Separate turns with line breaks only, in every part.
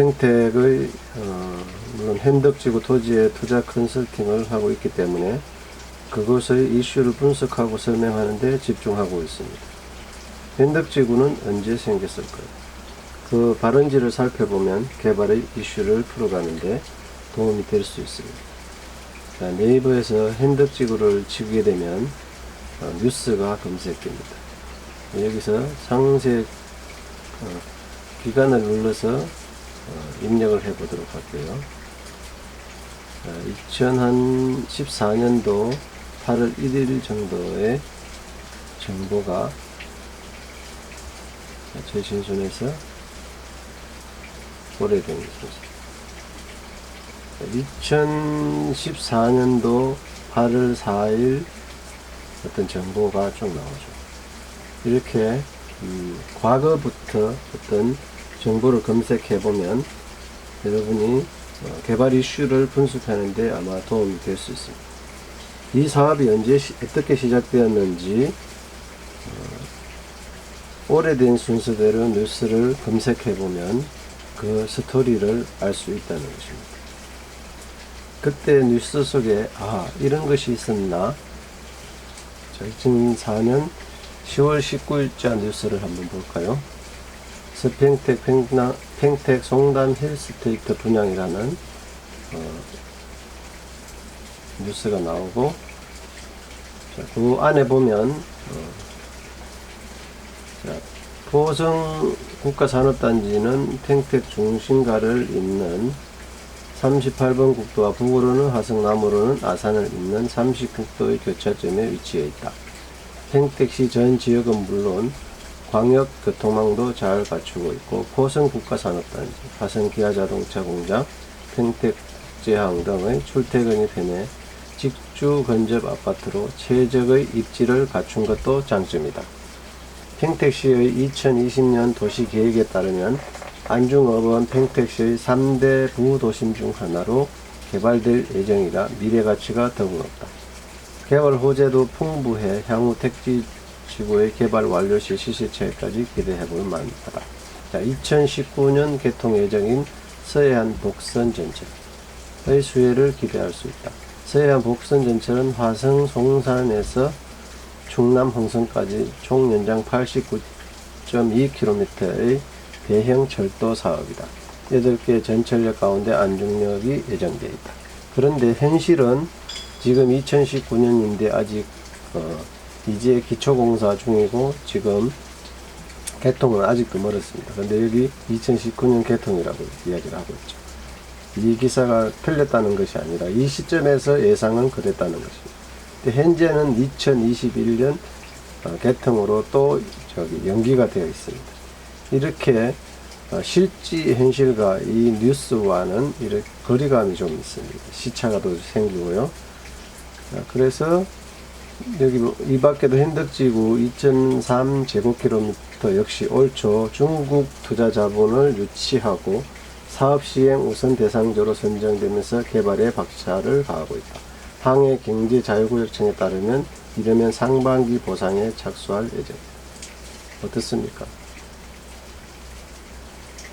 팽택의 물론 현덕지구 토지에 투자 컨설팅을 하고 있기 때문에 그것의 이슈를 분석하고 설명하는 데 집중하고 있습니다. 현덕지구는 언제 생겼을까요? 그 발원지를 살펴보면 개발의 이슈를 풀어가는 데 도움이 될 수 있습니다. 자, 네이버에서 현덕지구를 치게 되면 뉴스가 검색됩니다. 여기서 상세 기간을 눌러서 입력을 해 보도록 할게요. 2014년도 8월 1일 정도의 정보가 최신순에서 오래된 순서 2014년도 8월 4일 어떤 정보가 쭉 나오죠. 이렇게 과거부터 어떤 정보를 검색해 보면 여러분이 개발 이슈를 분석하는데 아마 도움이 될 수 있습니다. 이 사업이 어떻게 시작되었는지 오래된 순서대로 뉴스를 검색해 보면 그 스토리를 알 수 있다는 것입니다. 그때 뉴스 속에 이런 것이 있었나? 2004년 10월 19일자 뉴스를 한번 볼까요? 팽택 송단 힐스테이트 분양이라는 뉴스가 나오고, 그 안에 보면 포성 국가산업단지는 팽택 중심가를 잇는 38번 국도와 북으로는 화성, 남으로는 아산을 잇는 30국도의 교차점에 위치해 있다. 팽택시 전 지역은 물론 광역교통망도 잘 갖추고 있고 포성 국가산업단지, 화성 기아자동차 공장, 팽택제항 등의 출퇴근이 편해 직주 근접 아파트로 최적의 입지를 갖춘 것도 장점이다. 팽택시의 2020년 도시계획에 따르면 안중업은 팽택시의 3대 부도심 중 하나로 개발될 예정이라 미래가치가 더욱 높다. 개발 호재도 풍부해 향후 택지지구의 개발 완료 시 시세차이까지 기대해볼 만하다. 2019년 개통 예정인 서해안 복선 전철의 수혜를 기대할 수 있다. 서해안 복선 전철은 화성 송산에서 충남 홍성까지 총 연장 89.2km의 대형 철도 사업이다. 8개 전철역 가운데 안중역이 예정되어 있다. 그런데 현실은 지금 2019년인데 아직 이제 기초공사 중이고 지금 개통은 아직도 멀었습니다. 그런데 여기 2019년 개통이라고 이야기를 하고 있죠. 이 기사가 틀렸다는 것이 아니라 이 시점에서 예상은 그랬다는 것입니다. 현재는 2021년 개통으로 또 연기가 되어 있습니다. 이렇게 실지 현실과 이 뉴스와는 이렇게 거리감이 좀 있습니다. 시차가 또 생기고요. 그래서 여기 이 밖에도 현덕지구 2.3제곱킬로미터 역시 올 초 중국 투자 자본을 유치하고 사업 시행 우선 대상지로 선정되면서 개발에 박차를 가하고 있다. 항해경제자유구역청에 따르면 이르면 상반기 보상에 착수할 예정입니다. 어떻습니까?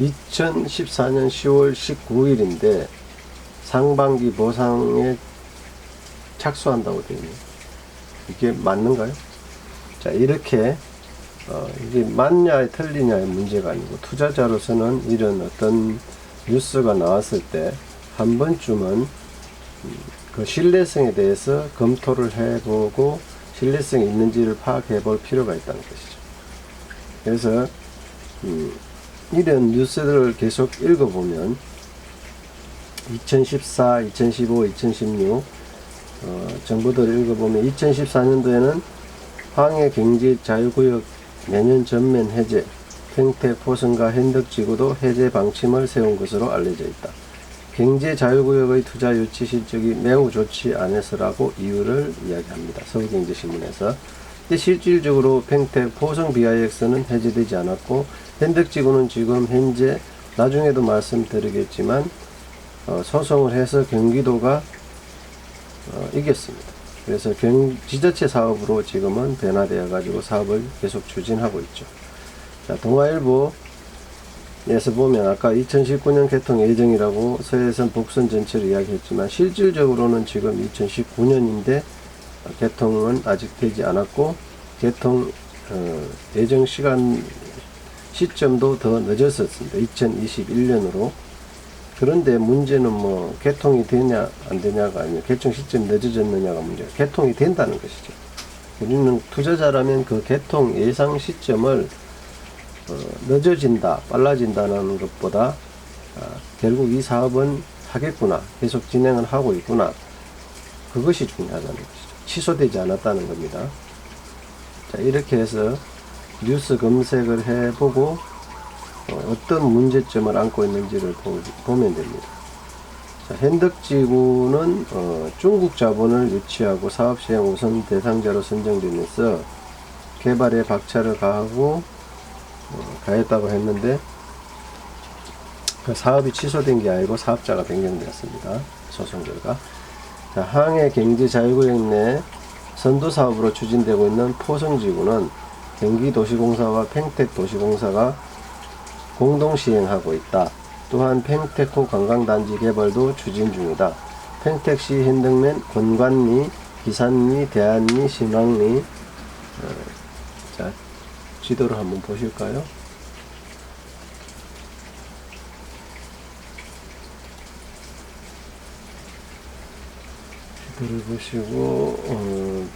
2014년 10월 19일인데 상반기 보상에 착수한다고 되어 있네요. 이게 맞는가요? 자, 이렇게 이게 맞냐 틀리냐의 문제가 아니고 투자자로서는 이런 어떤 뉴스가 나왔을 때 한 번쯤은 그 신뢰성에 대해서 검토를 해보고 신뢰성이 있는지를 파악해 볼 필요가 있다는 것이죠. 그래서 이런 뉴스들을 계속 읽어보면 2014, 2015, 2016 정보들을 읽어보면 2014년도에는 항해경제자유구역 내년 전면 해제, 팽택 포성과 현덕지구도 해제 방침을 세운 것으로 알려져 있다. 경제자유구역의 투자 유치 실적이 매우 좋지 않아서라고 이유를 이야기합니다. 서울경제신문에서. 실질적으로 팽택 포성 BIX는 해제되지 않았고 현덕지구는 지금 현재 나중에도 말씀드리겠지만 소송을 해서 경기도가 이겼습니다. 그래서 지자체 사업으로 지금은 변화되어 가지고 사업을 계속 추진하고 있죠. 자, 동아일보 에서 보면 아까 2019년 개통 예정이라고 서해선 복선 전체를 이야기했지만 실질적으로는 지금 2019년인데 개통은 아직 되지 않았고 개통 예정 시점도 더 늦었었습니다. 2021년으로. 그런데 문제는 뭐 개통이 되냐 안 되냐가 아니라 개통 시점이 늦어졌느냐가 문제예요. 개통이 된다는 것이죠. 우리는 투자자라면 그 개통 예상 시점을 늦어진다, 빨라진다는 것보다 결국 이 사업은 하겠구나, 계속 진행을 하고 있구나, 그것이 중요하다는 것이죠. 취소되지 않았다는 겁니다. 자, 이렇게 해서 뉴스 검색을 해보고 어떤 문제점을 안고 있는지를 보면 됩니다. 자, 현덕지구는 중국 자본을 유치하고 사업 시행 우선 대상자로 선정되면서 개발에 박차를 가했다고 했는데 그 사업이 취소된 게 아니고 사업자가 변경되었습니다. 소송 결과. 자, 항해경제자유구역 내 선도사업으로 추진되고 있는 포성지구는 경기도시공사와 평택도시공사가 공동 시행하고 있다. 또한 평택호 관광단지 개발도 추진 중이다. 평택시 현덕면 권관리, 기산리, 대안리, 신왕리. 자, 지도를 한번 보실까요? 지도를 보시고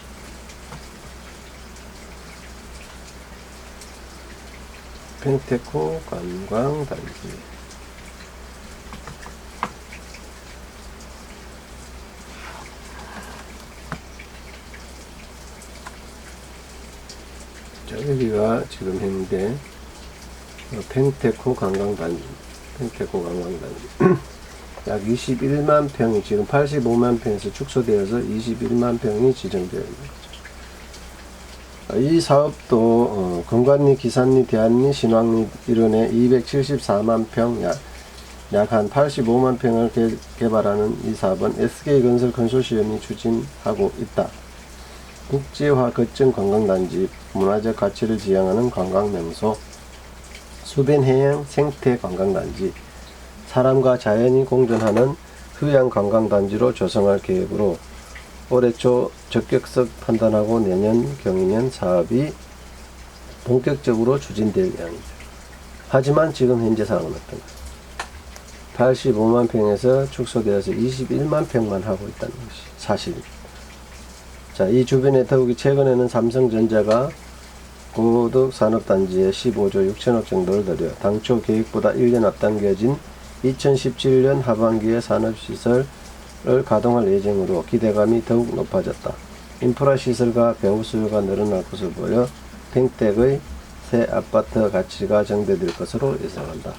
평택호 관광단지. 자, 여기가 지금 현재 평택호 관광단지. 약 21만 평이 지금 85만 평에서 축소되어서 21만 평이 지정되어 있는 거죠. 이 사업도 건관리, 기산리, 대안리, 신왕리 일원에 274만 평, 약 한 85만 평을 개발하는 이 사업은 SK건설 컨소시엄이 추진하고 있다. 국제화 거점 관광단지, 문화적 가치를 지향하는 관광명소, 수변해양 생태 관광단지, 사람과 자연이 공존하는 휴양관광단지로 조성할 계획으로 올해 초 적격성 판단하고 내년 경이면 사업이 본격적으로 추진될 예정입니다. 하지만 지금 현재 상황은 어떤가요? 85만 평에서 축소되어서 21만 평만 하고 있다는 것이 사실입니다. 자, 이 주변에 더욱이 최근에는 삼성전자가 고덕 산업단지에 15조 6천억 정도를 들여 당초 계획보다 1년 앞당겨진 2017년 하반기에 산업시설을 가동할 예정으로 기대감이 더욱 높아졌다. 인프라 시설과 배우 수요가 늘어날 것으로 보여 평택의 새 아파트 가치가 정대될 것으로 예상한다.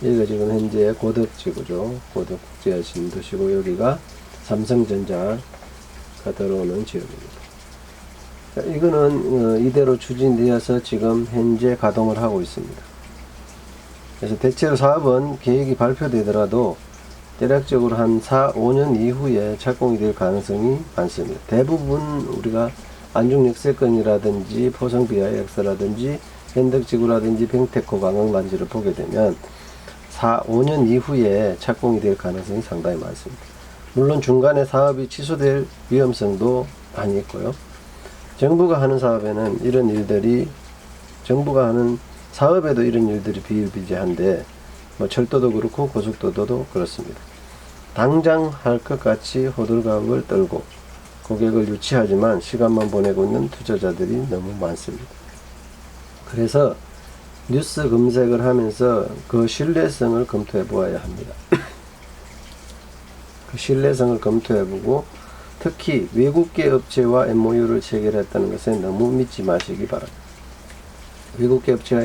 여기가 지금 현재 고덕지구죠. 고덕 국제 신도시고 여기가 삼성전자가 들어오는 지역입니다. 자, 이거는 이대로 추진되어서 지금 현재 가동을 하고 있습니다. 그래서 대체로 사업은 계획이 발표되더라도 대략적으로 한 4, 5년 이후에 착공이 될 가능성이 많습니다. 대부분 우리가 안중역세권이라든지 포성비아엑스라든지 현덕지구라든지 평택호 관광단지를 보게 되면 4, 5년 이후에 착공이 될 가능성이 상당히 많습니다. 물론 중간에 사업이 취소될 위험성도 많이 있고요. 정부가 하는 사업에는 이런 일들이, 정부가 하는 사업에도 이런 일들이 비일비재한데 뭐 철도도 그렇고 고속도로도 그렇습니다. 당장 할 것 같이 호들갑을 떨고 고객을 유치하지만 시간만 보내고 있는 투자자들이 너무 많습니다. 그래서 뉴스 검색을 하면서 그 신뢰성을 검토해 보아야 합니다. 그 신뢰성을 검토해 보고 특히 외국계 업체와 MOU를 체결했다는 것에 너무 믿지 마시기 바랍니다. 외국계 업체와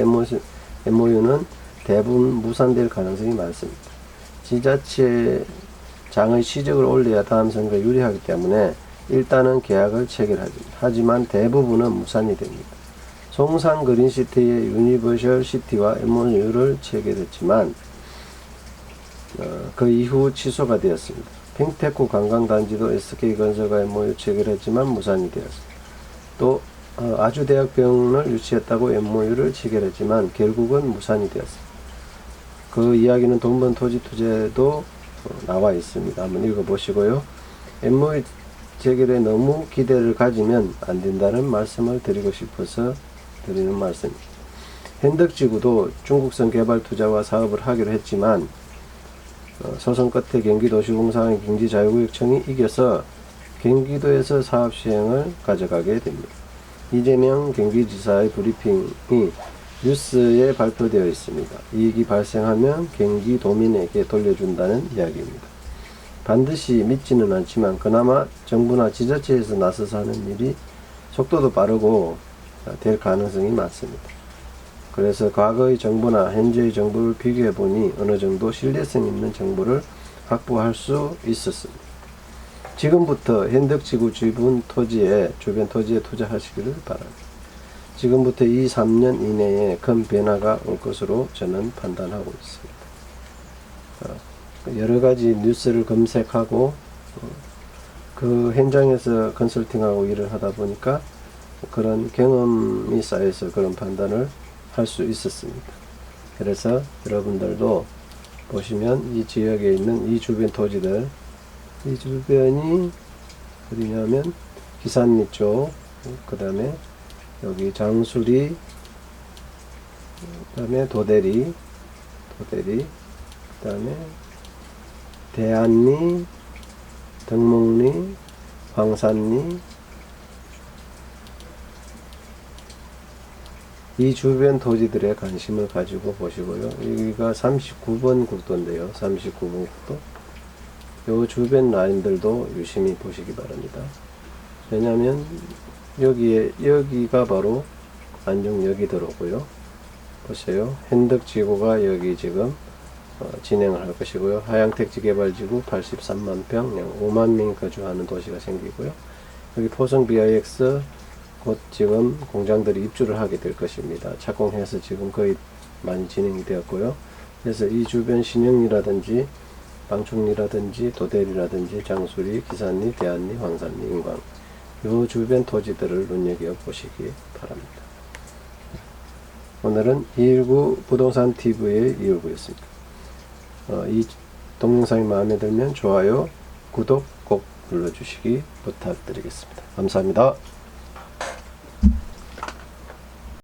MOU는 대부분 무산될 가능성이 많습니다. 지자체장의 시적을 올려야 다음 선거에 유리하기 때문에 일단은 계약을 체결합니다. 하지만 대부분은 무산이 됩니다. 송산 그린시티의 유니버셜 시티와 MOU를 체결했지만 그 이후 취소가 되었습니다. 평택호 관광단지도 SK건설과 MOU 체결했지만 무산이 되었습니다. 또 아주대학병원을 유치했다고 MOU를 체결했지만 결국은 무산이 되었습니다. 그 이야기는 돈번 토지 투자에도 나와 있습니다. 한번 읽어보시고요. MOU 재결에 너무 기대를 가지면 안 된다는 말씀을 드리고 싶어서 드리는 말씀입니다. 현덕지구도 중국성 개발 투자와 사업을 하기로 했지만 소송 끝에 경기도시공사와 경기자유구역청이 이겨서 경기도에서 사업 시행을 가져가게 됩니다. 이재명 경기지사의 브리핑이 뉴스에 발표되어 있습니다. 이익이 발생하면 경기도민에게 돌려준다는 이야기입니다. 반드시 믿지는 않지만 그나마 정부나 지자체에서 나서서 하는 일이 속도도 빠르고 될 가능성이 많습니다. 그래서 과거의 정부나 현재의 정부를 비교해 보니 어느 정도 신뢰성 있는 정보를 확보할 수 있었습니다. 지금부터 현덕지구 주변 토지에 투자하시기를 바랍니다. 지금부터 2, 3년 이내에 큰 변화가 올 것으로 저는 판단하고 있습니다. 여러 가지 뉴스를 검색하고 그 현장에서 컨설팅하고 일을 하다 보니까 그런 경험이 쌓여서 그런 판단을 할 수 있었습니다. 그래서 여러분들도 보시면 이 지역에 있는 이 주변 토지들, 이 주변이 어디냐면 기산리 쪽, 그 다음에 여기 장수리, 그 다음에 도대리, 그 다음에 대안리, 덕목리, 황산리, 이 주변 토지들에 관심을 가지고 보시고요. 여기가 39번 국도인데요. 39번 국도. 요 주변 라인들도 유심히 보시기 바랍니다. 왜냐하면 여기가 바로 안중역이 들어오고요. 보세요. 현덕지구가 여기 지금 진행을 할 것이고요. 하양택지개발지구 83만 평, 약 5만 명이 거주하는 도시가 생기고요. 여기 포성 BIX 곧 지금 공장들이 입주를 하게 될 것입니다. 착공해서 지금 거의 많이 진행이 되었고요. 그래서 이 주변 신영리라든지 방충리라든지 도대리라든지 장수리, 기산리, 대안리, 황산리, 인광 요 주변 토지들을 눈여겨보시기 바랍니다. 오늘은 219 부동산 TV의 219였습니다. 이 동영상이 마음에 들면 좋아요, 구독 꼭 눌러주시기 부탁드리겠습니다. 감사합니다.